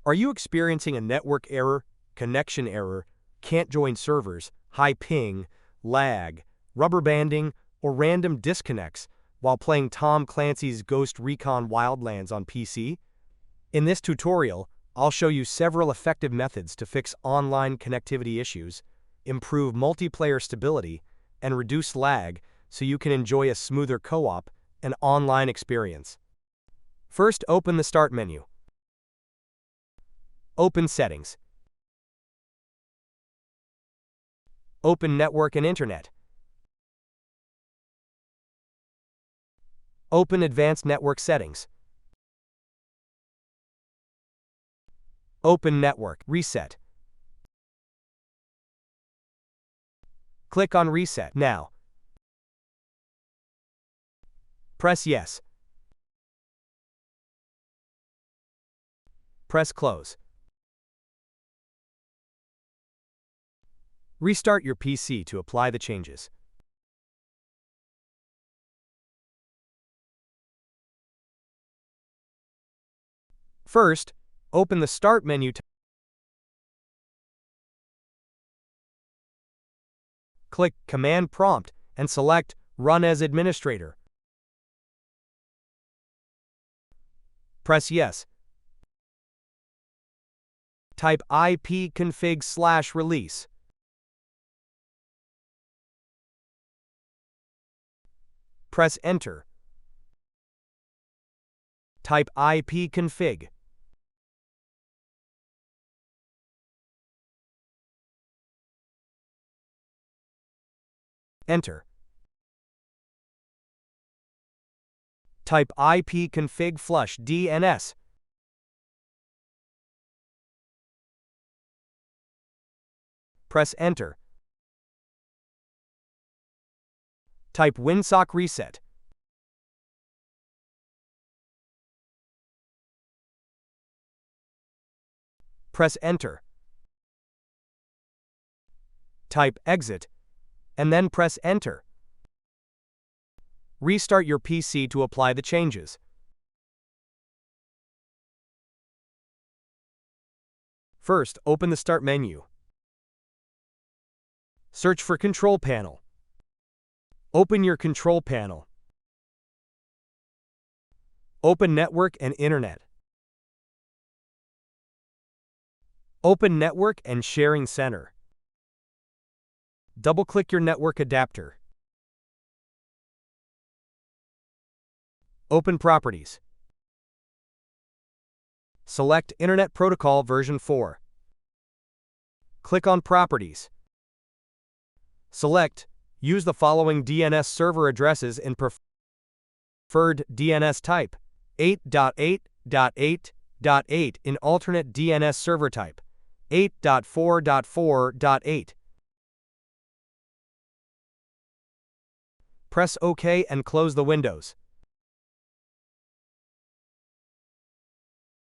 Are you experiencing a network error, connection error, can't join servers, high ping, lag, rubber banding, or random disconnects while playing Tom Clancy's Ghost Recon Wildlands on PC? In this tutorial, I'll show you several effective methods to fix online connectivity issues, improve multiplayer stability, and reduce lag so you can enjoy a smoother co-op and online experience. First, open the Start menu. Open Settings. Open Network and Internet. Open Advanced Network Settings. Open Network Reset. Click on Reset now. Press Yes. Press Close. Restart your PC to apply the changes. First, open the Start menu. Click Command Prompt and select Run as Administrator. Press Yes. Type ipconfig/release. Press Enter. Type ipconfig. Enter. Type ipconfig flush DNS. Press Enter. Type Winsock reset. Press Enter. Type Exit, and then press Enter. Restart your PC to apply the changes. First, open the Start menu. Search for Control Panel. Open your Control Panel. Open Network and Internet. Open Network and Sharing Center. Double-click your network adapter. Open Properties. Select Internet Protocol version 4. Click on Properties. Select Use the following DNS server addresses in preferred DNS type, 8.8.8.8 in alternate DNS server type, 8.4.4.8. Press OK and close the windows.